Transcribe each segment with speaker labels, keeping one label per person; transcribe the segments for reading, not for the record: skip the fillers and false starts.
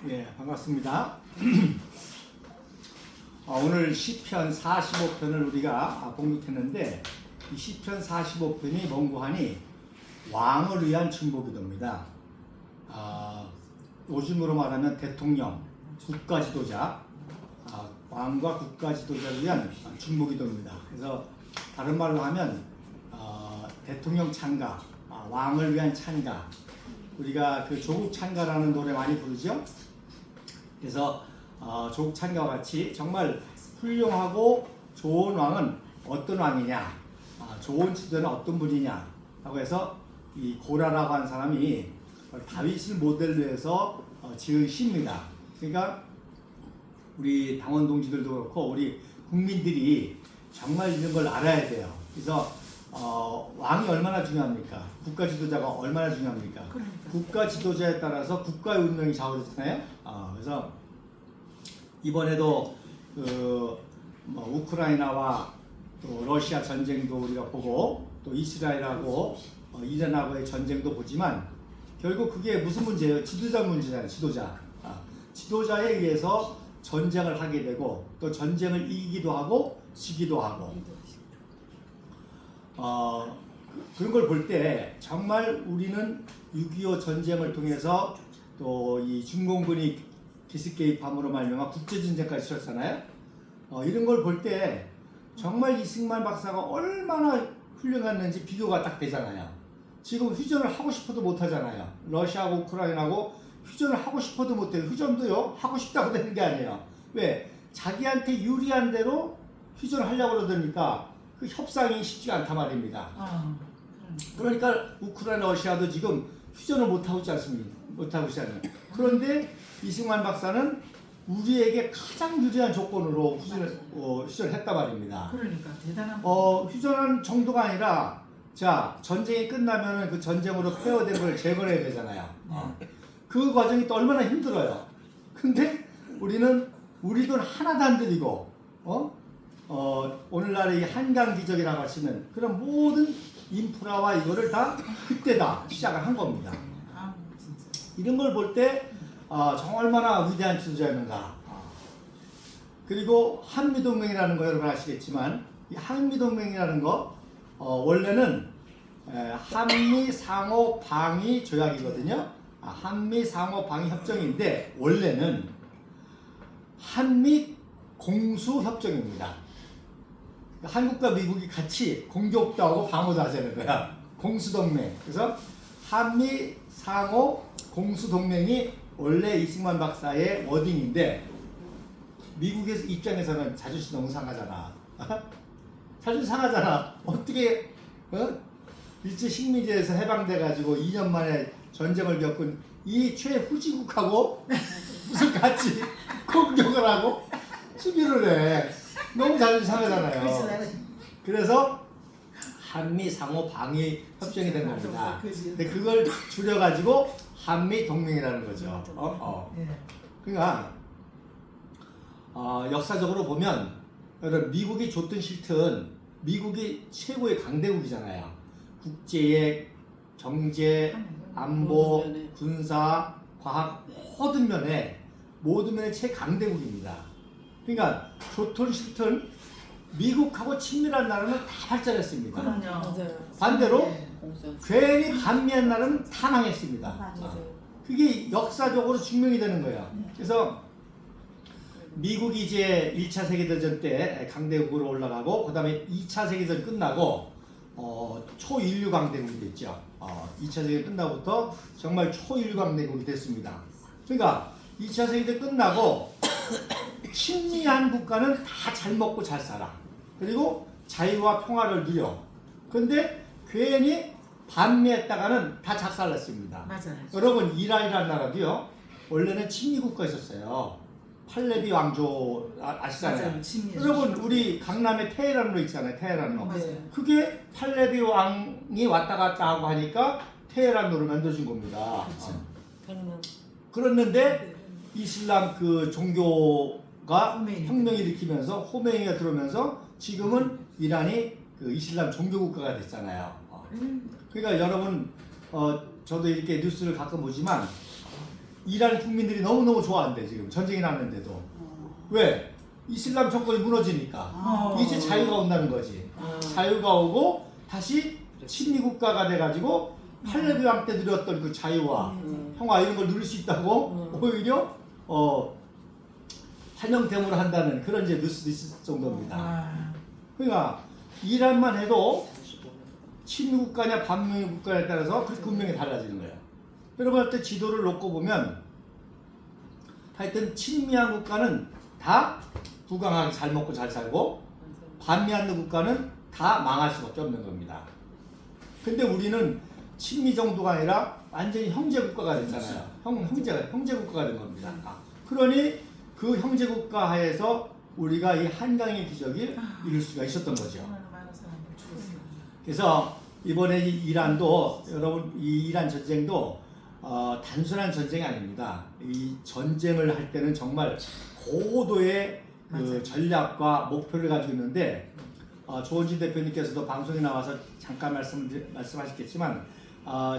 Speaker 1: 예, 반갑습니다. 오늘 시편 45편을 우리가 봉독했는데 이 시편 45편이 뭔고하니 왕을 위한 중보기도입니다. 요즘으로 말하면 대통령, 국가지도자, 왕과 국가지도자를 위한 중보기도입니다. 그래서 다른 말로 하면 대통령 찬가, 왕을 위한 찬가, 우리가 그 조국 찬가라는 노래 많이 부르죠. 그래서 조국 찬가와 같이 정말 훌륭하고 좋은 왕은 어떤 왕이냐, 좋은 지도자는 어떤 분이냐 라고 해서 이 고라라고 하는 사람이 다윗을 모델로 해서 지은 시입니다. 그러니까 우리 당원 동지들도 그렇고 우리 국민들이 정말 이런 걸 알아야 돼요. 그래서 왕이 얼마나 중요합니까? 국가 지도자가 얼마나 중요합니까? 그러니까. 국가 지도자에 따라서 국가의 운명이 좌우되잖아요. 그래서 이번에도 우크라이나와 또 러시아 전쟁도 우리가 보고 또 이스라엘하고 이란하고의 전쟁도 보지만 결국 그게 무슨 문제예요? 지도자 문제잖아요. 지도자에 의해서 전쟁을 하게 되고 또 전쟁을 이기기도 하고 지기도 하고 그런 걸 볼 때 정말 우리는 6.25 전쟁을 통해서 또 이 중공군이 기습 개입함으로 말미암아 국제전쟁까지 치렀잖아요. 이런 걸 볼 때 정말 이승만 박사가 얼마나 훌륭했는지 비교가 딱 되잖아요. 지금 휴전을 하고 싶어도 못 하잖아요. 러시아하고 우크라이나하고 휴전을 하고 싶어도 못 해요. 휴전도요 하고 싶다고 되는 게 아니에요. 왜? 자기한테 유리한 대로 휴전을 하려고 그러니까 그 협상이 쉽지가 않단 말입니다. 그러니까 우크라이나 러시아도 지금 휴전을 못하고 있지 않습니까? 못하고 있잖아요. 그런데 이승만 박사는 우리에게 가장 유리한 조건으로 휴전을 했단 말입니다.
Speaker 2: 그러니까 대단한
Speaker 1: 휴전한 정도가 아니라 자 전쟁이 끝나면 그 전쟁으로 폐허된 걸 재건해야 되잖아요. 그 과정이 또 얼마나 힘들어요. 근데 우리 돈 하나도 안 들이고 오늘날의 이 한강 기적이라고 하시는 그런 모든 인프라와 이거를 다 그때 다 시작을 한 겁니다. 이런 걸 볼 때 정말 얼마나 위대한 지도자였는가. 그리고 한미동맹이라는 거 여러분 아시겠지만 이 한미동맹이라는 거 원래는 한미상호방위 조약이거든요. 한미상호방위 협정인데 원래는 한미공수협정입니다. 한국과 미국이 같이 공격도 하고 방어도 하자는 거야. 공수동맹. 그래서 한미상호 공수동맹이 원래 이승만 박사의 워딩인데 미국의 입장에서는 자존심 너무 상하잖아. 자존심 상하잖아. 어떻게 일제 식민지에서 해방돼가지고 2년 만에 전쟁을 겪은 이 최후지국하고 무슨 같이 공격을 하고 수비를 해. 너무 자존심 상하잖아요. 그래서 한미 상호 방위 협정이 된 겁니다. 근데 그걸 줄여가지고 한미 동맹이라는 거죠. 그러니까 역사적으로 보면 미국이 좋든 싫든 미국이 최고의 강대국이잖아요. 국제의 경제, 안보, 군사, 과학 모든 면에 최강대국입니다. 그러니까 좋든 싫든 미국하고 친밀한 나라는 다 발전했습니다.
Speaker 2: 그럼요.
Speaker 1: 반대로 괜히 반미한 나라는 다 망했습니다. 그게 역사적으로 증명이 되는 거예요. 그래서 미국이 이제 1차 세계대전 때 강대국으로 올라가고 그 다음에 2차 세계대전 끝나고 초인류 강대국이 됐죠. 2차 세계대전 끝나고부터 정말 초인류 강대국이 됐습니다. 그러니까 2차 세계대전 끝나고 친미한 국가는 다 잘 먹고 잘 살아. 그리고 자유와 평화를 누려. 근데 괜히 반미했다가는 다 작살났습니다.
Speaker 2: 맞아요.
Speaker 1: 여러분 이란이라는 나라도요. 원래는 친미 국가였었어요. 팔레비 왕조 아시잖아요. 여러분 우리 강남에 테헤란로 있잖아요. 테헤란로. 그게 팔레비 왕이 왔다 갔다 하고 하니까 테헤란로를 만들어준 겁니다. 그랬는데 이슬람 그 종교가 혁명을 일으키면서 호메이가 들어오면서 지금은 이란이 그 이슬람 종교국가가 됐잖아요. 그러니까 여러분 저도 이렇게 뉴스를 가끔 보지만 이란 국민들이 너무너무 좋아한대. 지금 전쟁이 났는데도. 왜? 이슬람 정권이 무너지니까 이제 자유가 온다는 거지. 자유가 오고 다시 친미 국가가 돼가지고 팔레비 왕 때 누렸던 그 자유와 평화 이런 걸 누릴 수 있다고 오히려 환영대모를 한다는 그런 이제 뉴스도 있을 정도입니다. 그러니까 이란만 해도 친미 국가냐 반미 국가에 따라서 그 분명히 달라지는 거예요. 여러분 때 지도를 놓고 보면 하여튼 친미한 국가는 다 부강하게 잘 먹고 잘 살고 반미한 국가는 다 망할 수밖에 없는 겁니다. 근데 우리는 친미 정도가 아니라 완전히 형제 국가가 됐잖아요. 형제 국가가 된 겁니다. 그러니 그 형제 국가 하에서 우리가 이 한강의 기적을 이룰 수가 있었던 거죠. 그래서 이번에 이 이란도 여러분 이 이란 전쟁도 단순한 전쟁이 아닙니다. 이 전쟁을 할 때는 정말 고도의 그 전략과 목표를 가지고 있는데 조원진 대표님께서도 방송에 나와서 잠깐 말씀하셨겠지만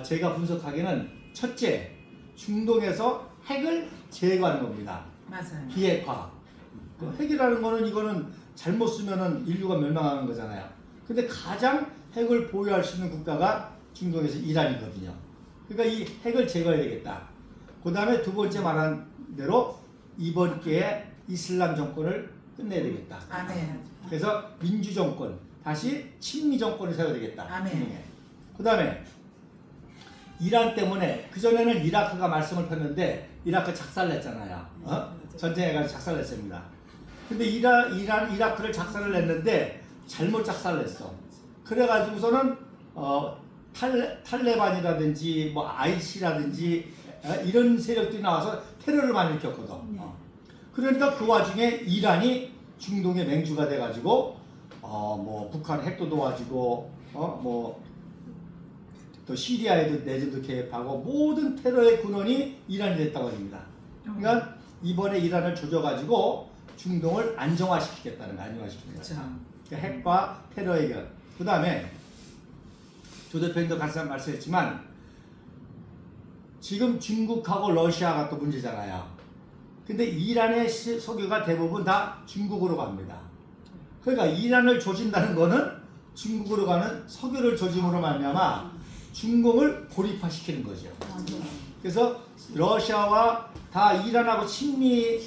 Speaker 1: 제가 분석하기에는 첫째 중동에서 핵을 제거하는 겁니다.
Speaker 2: 맞아요.
Speaker 1: 비핵화. 핵이라는 거는 이거는 잘못 쓰면은 인류가 멸망하는 거잖아요. 근데 가장 핵을 보유할 수 있는 국가가 중동에서 이란이거든요. 그러니까 이 핵을 제거해야 되겠다. 그 다음에 두 번째 말한 대로 이번 기회에 이슬람 정권을 끝내야 되겠다.
Speaker 2: 아멘.
Speaker 1: 그래서 민주 정권, 다시 친미 정권을 세워야 되겠다.
Speaker 2: 아멘.
Speaker 1: 그 다음에 이란 때문에 그전에는 이라크가 말씀을 폈는데 이라크 작살냈잖아요. 전쟁해가지고 작살냈습니다. 근데 이라크를 작살을 냈는데 잘못 작살냈어. 그래가지고서는 탈레반이라든지 뭐 IC라든지 이런 세력들이 나와서 테러를 많이 일으켰거든. 그러니까 그 와중에 이란이 중동의 맹주가 돼가지고 뭐 북한 핵도 도와주고 뭐 또 시리아에도 내전도 개입하고 모든 테러의 근원이 이란이 됐다고 합니다. 그러니까 이번에 이란을 조져가지고 중동을 안정화시키겠다는 거, 안정화시키는 거죠. 그러니까 핵과 테러 해결. 그 다음에 조 대표님도 같이 말씀했지만 지금 중국하고 러시아가 또 문제잖아요. 근데 이란의 석유가 대부분 다 중국으로 갑니다. 그러니까 이란을 조진다는 거는 중국으로 가는 석유를 조짐으로 말미암아 중공을 고립화시키는 거죠. 그래서 러시아와 다 이란하고 친한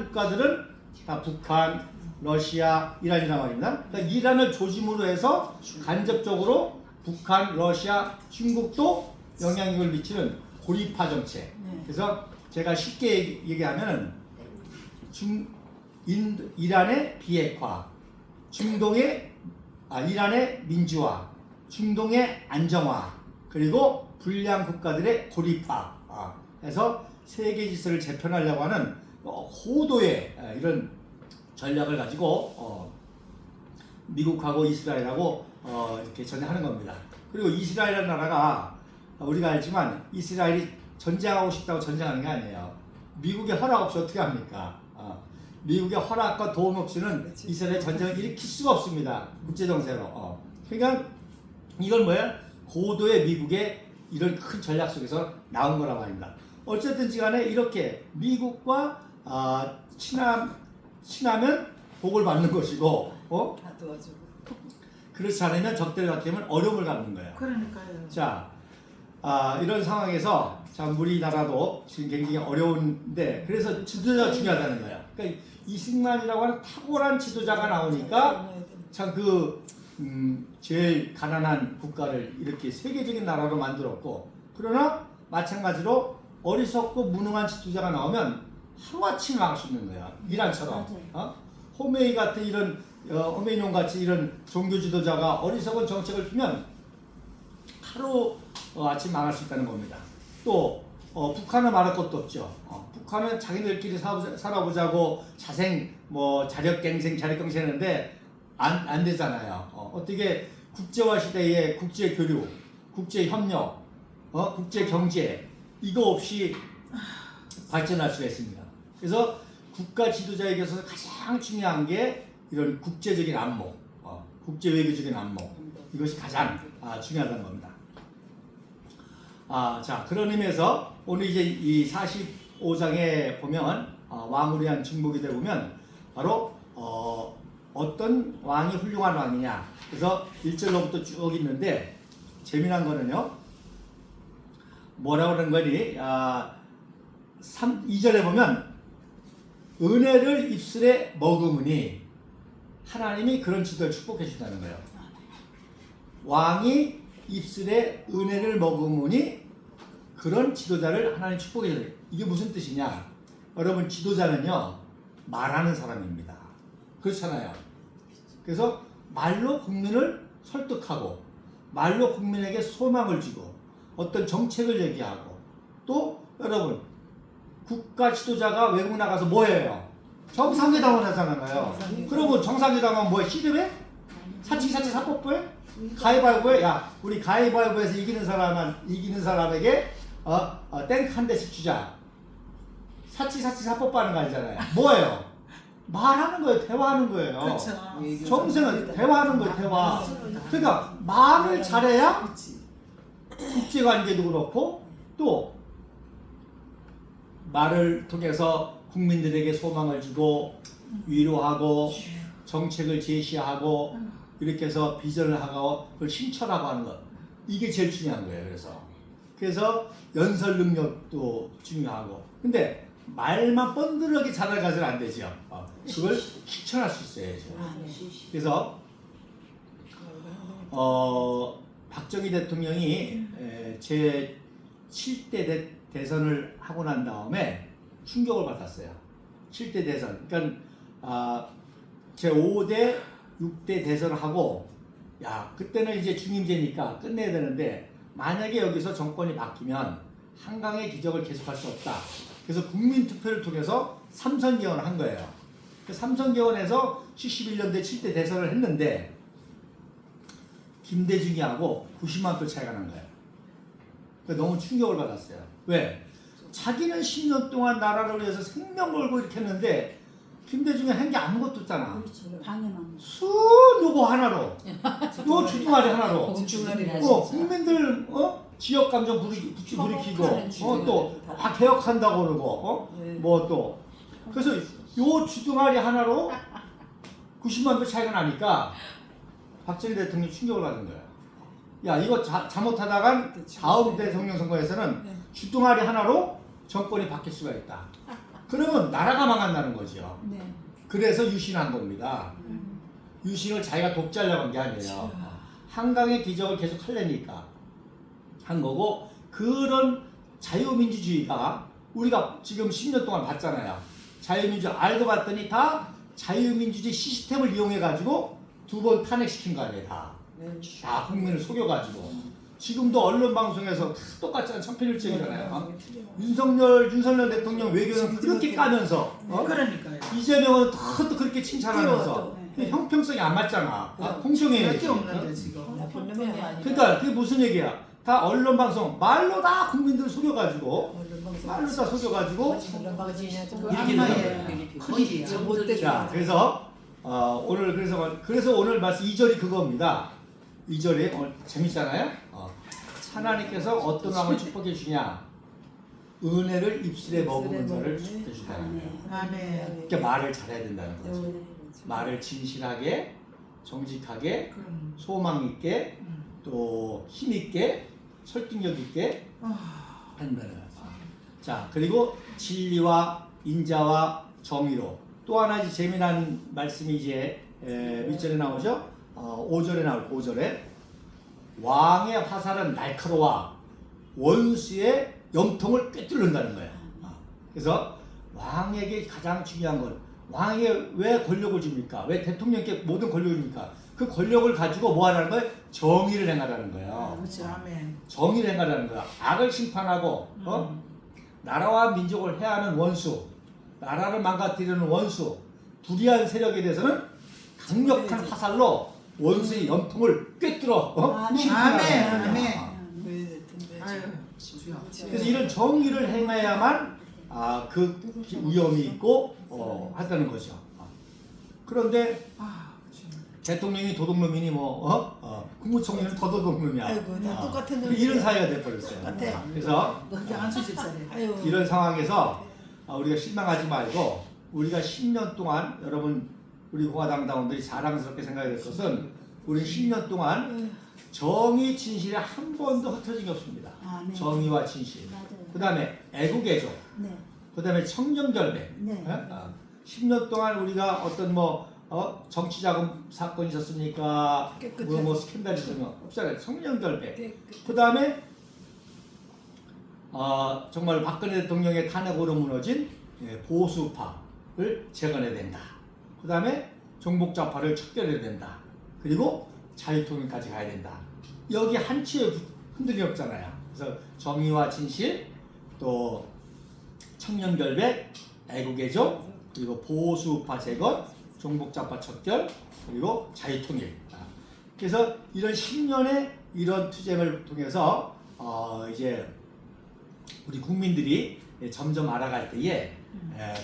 Speaker 1: 국가들은 다 북한, 러시아, 이란이란 말입니다. 그러니까 이란을 조짐으로 해서 간접적으로 북한, 러시아, 중국도 영향력을 미치는 고립화 정책. 그래서 제가 쉽게 얘기하면은 이란의 비핵화, 이란의 민주화, 중동의 안정화, 그리고 불량 국가들의 고립화 해서 세계 질서를 재편하려고 하는 고도의 이런 전략을 가지고 미국하고 이스라엘하고 이렇게 전쟁하는 겁니다. 그리고 이스라엘이라는 나라가 우리가 알지만 이스라엘이 전쟁하고 싶다고 전쟁하는 게 아니에요. 미국의 허락 없이 어떻게 합니까? 미국의 허락과 도움 없이는 이스라엘 전쟁을 일으킬 수가 없습니다. 국제정세로. 그러니까 이건 뭐야? 고도의 미국의 이런 큰 전략 속에서 나온 거란 말입니다. 어쨌든지 간에 이렇게 미국과 친하면 복을 받는 것이고
Speaker 2: 다 도와주고.
Speaker 1: 그렇지 않으면 적대를 갖게 되면 어려움을 갖는 거예요.
Speaker 2: 그러니까요.
Speaker 1: 자, 이런 상황에서 참 우리나라도 지금 굉장히 어려운데 그래서 지도자가 중요하다는 거야. 그러니까 이승만이라고 하는 탁월한 지도자가 나오니까 참 제일 가난한 국가를 이렇게 세계적인 나라로 만들었고, 그러나 마찬가지로 어리석고 무능한 지도자가 나오면 하루아침에 막을 수 있는 거야. 이란처럼. 호메이 같은 이런 호메이놈 같이 이런 종교 지도자가 어리석은 정책을 피면 하루 아침 망할 수 있다는 겁니다. 또 북한은 말할 것도 없죠. 북한은 자기들끼리 살아보자고 자력갱생 했는데 안 되잖아요. 어떻게 국제화 시대에 국제 교류, 국제 협력, 국제 경제 이거 없이 발전할 수가 있습니다. 그래서 국가 지도자에게서 가장 중요한 게 이런 국제적인 안목, 국제 외교적인 안목 이것이 가장 중요하다는 겁니다. 자, 그런 의미에서 오늘 이제 이 45장에 보면 왕으로 위한 중보기도에 보면 바로 어떤 왕이 훌륭한 왕이냐. 그래서 1절로부터 쭉 있는데 재미난 거는요. 뭐라고 그러는 거니? 2절에 보면 은혜를 입술에 머금으니 하나님이 그런 지도를 축복해 준다는 거예요. 왕이 입술에 은혜를 머금으니 그런 지도자를 하나님 축복해 줘요. 이게 무슨 뜻이냐? 여러분 지도자는요 말하는 사람입니다. 그렇잖아요. 그래서 말로 국민을 설득하고 말로 국민에게 소망을 주고 어떤 정책을 얘기하고 또 여러분 국가 지도자가 외국 나가서 뭐 해요? 정상회담을 하잖아요. 그러면 정상회담은 뭐해? 시름해? 사치사치 사법부에? 가위바위보에? 야 우리 가위바위보에서 이기는 사람에게 땡 한 대씩 주자. 사치사치 사법부 하는 거 아니잖아요. 뭐예요? 말하는 거예요. 대화하는 거예요.
Speaker 2: 그렇죠.
Speaker 1: 정세는 대화하는 거예요. 대화. 그러니까 말을 잘해야 국제관계도 그렇고 또 말을 통해서 국민들에게 소망을 주고 위로하고 정책을 제시하고 이렇게 해서 비전을 하고 그걸 실천하고 하는 것 이게 제일 중요한 거예요. 그래서 연설 능력도 중요하고 근데 말만 뻔들하게 잘해가지고는 안 되죠. 그걸 실천할 수 있어야죠. 그래서 박정희 대통령이 제 7대 대선을 하고 난 다음에 충격을 받았어요. 7대 대선. 그러니까 제 5대 6대 대선을 하고 야 그때는 이제 중임제니까 끝내야 되는데 만약에 여기서 정권이 바뀌면 한강의 기적을 계속할 수 없다. 그래서 국민투표를 통해서 삼선개헌을 한 거예요. 삼선개헌에서 71년도에 7대 대선을 했는데 김대중이하고 90만 표 차이가 난 거예요. 너무 충격을 받았어요. 왜? 자기는 10년 동안 나라를 위해서 생명 걸고 이렇게 했는데 김대중이 한 게 아무것도 없잖아. 순 요거 하나로 요 주둥아리 하나로 국민들 지역 감정 불이키고 또 개혁한다고 그러고 뭐 또 그래서 요 주둥아리 하나로 90만 표 차이가 나니까 박정희 대통령이 충격을 받은 거야. 야 이거 잘못하다간 다음 대통령 선거에서는 주둥아리 하나로 정권이 바뀔 수가 있다. 그러면 나라가 망한다는 거죠. 그래서 유신한 겁니다. 유신을 자기가 독재하려고 한 게 아니에요. 한강의 기적을 계속 하려니까 한 거고 그런 자유민주주의가 우리가 지금 10년 동안 봤잖아요. 자유민주주의 알고 봤더니 다 자유민주주의 시스템을 이용해 가지고 2번 탄핵시킨 거 아니에요. 다 국민을 속여가지고 지금도 언론 방송에서 다 똑같잖아요. 청편일증이잖아요. 윤석열 대통령 외교는 그렇게 까면서
Speaker 2: 그러니까요.
Speaker 1: 이재명은 또 그렇게 칭찬하면서 형평성이 안 맞잖아. 공정해야지.
Speaker 2: 게 없는데 지금.
Speaker 1: 그러니까 그게 무슨 얘기야? 다 언론 방송 말로 다 국민들 속여가지고 말로 다 속여가지고 이렇게 되는 거예요. 자, 그래서 오늘 그래서 오늘 말씀 2절이 그겁니다. 2절이 재밌잖아요. 하나님께서 어떤 왕을 축복해 주냐? 은혜를 입술에 머금은 자를 축복해 주다는 거예요.
Speaker 2: 아멘.
Speaker 1: 그러니까 말을 잘해야 된다는 거죠. 말을 진실하게, 정직하게, 소망 있게, 또 힘 있게, 설득력 있게 한다는 거예요. 자, 그리고 진리와 인자와 정의로 또 하나 이제 재미난 말씀이 이제 밑절에 나오죠. 5절에 나올 5절에 왕의 화살은 날카로워 원수의 염통을 꿰뚫는다는 거예요. 그래서 왕에게 가장 중요한 건 왕에게 왜 권력을 줍니까? 왜 대통령께 모든 권력을 줍니까? 그 권력을 가지고 뭐 하라는 거예요? 정의를 행하라는 거예요.
Speaker 2: 그렇죠. 아멘.
Speaker 1: 정의를 행하라는 거야. 악을 심판하고 나라와 민족을 해하는 원수, 나라를 망가뜨리는 원수, 불의한 세력에 대해서는 강력한 화살로 원수의 염통을 꿰뚫어 심판하는 거야. 그래서 이런 정의를 행해야만 그 위험이 있고 한다는 거죠. 그런데 대통령이 도둑놈이니 국무총리는 더더욱 놈이야.
Speaker 3: 아이고, 다 똑같은
Speaker 1: 이런
Speaker 3: 놈이야.
Speaker 1: 사이가 돼버렸어요.
Speaker 3: 똑같아.
Speaker 1: 그래서
Speaker 2: 그게 한수 집사래.
Speaker 3: 아유.
Speaker 1: 이런 상황에서 우리가 실망하지 말고 우리가 10년 동안 여러분 우리 공화당 당원들이 자랑스럽게 생각해야 될 것은 우리 10년 동안 정의 진실에 한 번도 흩어진 게 없습니다.
Speaker 4: 아, 네.
Speaker 1: 정의와 진실.
Speaker 4: 맞아요.
Speaker 1: 그 다음에 애국애조.
Speaker 4: 네.
Speaker 1: 그 다음에 청렴결백.
Speaker 4: 네.
Speaker 1: 10년 동안 우리가 어떤 정치자금 사건이 있었습니까?
Speaker 3: 깨끗하게.
Speaker 1: 뭐 스캔들이 있었냐? 없잖아요. 청렴결백.
Speaker 3: 깨끗.
Speaker 1: 그 다음에 정말 박근혜 대통령의 탄핵으로 무너진 보수파를 재건해야 된다. 그 다음에 종북좌파를 척결해야 된다. 그리고 자유통일까지 가야 된다. 여기 한치의 흔들림이 없잖아요. 그래서 정의와 진실, 또 청렴결백, 애국애조, 그리고 보수파 재건, 종북좌파 척결, 그리고 자유통일. 그래서 이런 10년의 이런 투쟁을 통해서 이제 우리 국민들이 점점 알아갈 때에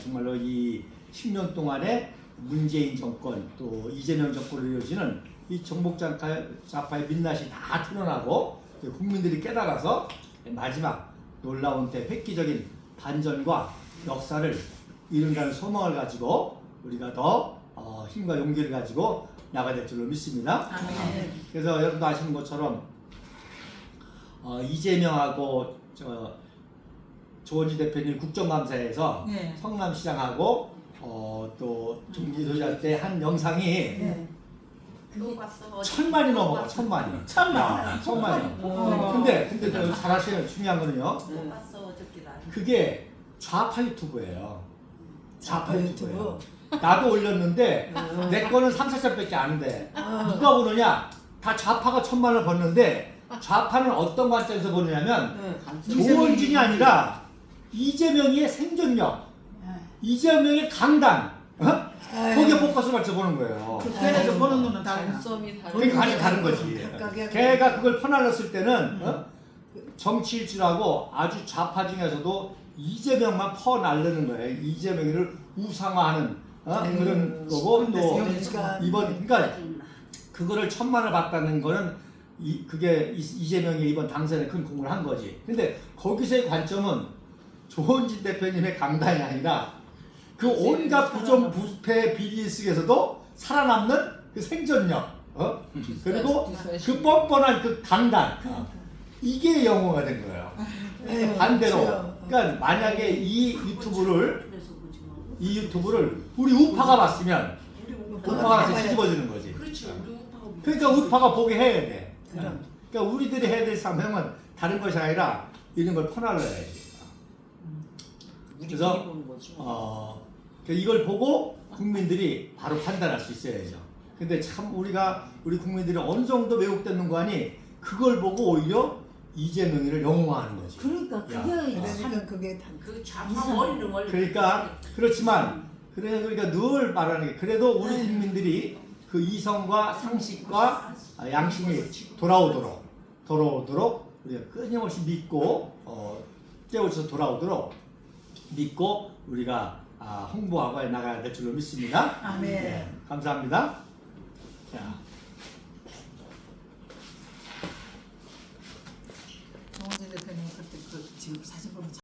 Speaker 1: 정말로 이 10년 동안의 문재인 정권 또 이재명 정권으로 이어지는 이 종북좌파의 민낯이 다 드러나고 국민들이 깨달아서 마지막 놀라운 때 획기적인 반전과 역사를 이룬다는 소망을 가지고 우리가 더 힘과 용기를 가지고 나가야 될 줄로 믿습니다.
Speaker 2: 아멘.
Speaker 1: 그래서 여러분도 아시는 것처럼 이재명하고 조원지 대표님 국정감사에서
Speaker 2: 네.
Speaker 1: 성남시장하고 또 중기소지할 때 한 영상이
Speaker 4: 네.
Speaker 5: 또 봤어.
Speaker 1: 1000만이 넘어가. 1000만이. 1000만이. 근데 잘 아시는 중요한 거는요.
Speaker 5: 또 봤어 어저께 나.
Speaker 1: 그게 좌파 유튜브예요. 좌파
Speaker 3: 좌파
Speaker 1: 유튜브예요. 나도 올렸는데 내 거는 3, 4천밖에 안 돼. 누가 보느냐? 다 좌파가 1000만을 벌는데 좌파는 어떤 관점에서 보느냐면 조원진이 아니라 이재명의 생존력, 이재명의 강단, 거기에 포커스를 맞춰 보는 거예요.
Speaker 2: 그때에서 보는 눈은 다르나.
Speaker 5: 점이 다르.
Speaker 1: 그러니까 아니 다른 거지. 걔가 그걸 퍼날렸을 때는 정치일주라고 아주 좌파 중에서도 이재명만 퍼날르는 거예요. 이재명을 우상화하는 그런 거고 또 이번 그러니까 그거를 1000만을 받다는 거는 그게 이재명이 이번 당선에 큰 공을 한 거지. 근데 거기서의 관점은 조원진 대표님의 강단이 아니라 그 온갖 부정 부패 비리 속에서도 살아남는 그 생존력, 그리고 그 뻔뻔한 그 강단, 이게 영웅가 된 거예요. 반대로, 그러니까 만약에 이 유튜브를 우리 우파가 봤으면 우파가 와서 뒤집어주는 거지.
Speaker 5: 그렇지 우리 오빠가.
Speaker 1: 그러니까 우파가 보게 해야 돼. 그러니까 우리들이 해야 될 사명은 다른 것이 아니라 이런 걸 퍼날려야지. 그래서 이걸 보고 국민들이 바로 판단할 수 있어야죠. 근데 참 우리 국민들이 어느 정도 왜곡된 거 아니 그걸 보고 오히려 이재명이를 영웅화하는 거지.
Speaker 4: 그러니까 그게
Speaker 3: 그러니까 그게 다
Speaker 5: 그 좌파 머리는 원래.
Speaker 1: 그러니까 그렇지만 그러니까 늘 말하는 게 그래도 우리 국민들이 그 이성과 상식과 양심이 돌아오도록 우리가 끊임없이 믿고 깨우쳐서 돌아오도록 믿고 우리가 홍보하고 나가야 될 줄로 믿습니다.
Speaker 2: 아멘.
Speaker 1: 네, 감사합니다. 자.
Speaker 2: 정원진 대표님 그때 그 지금 사진 보면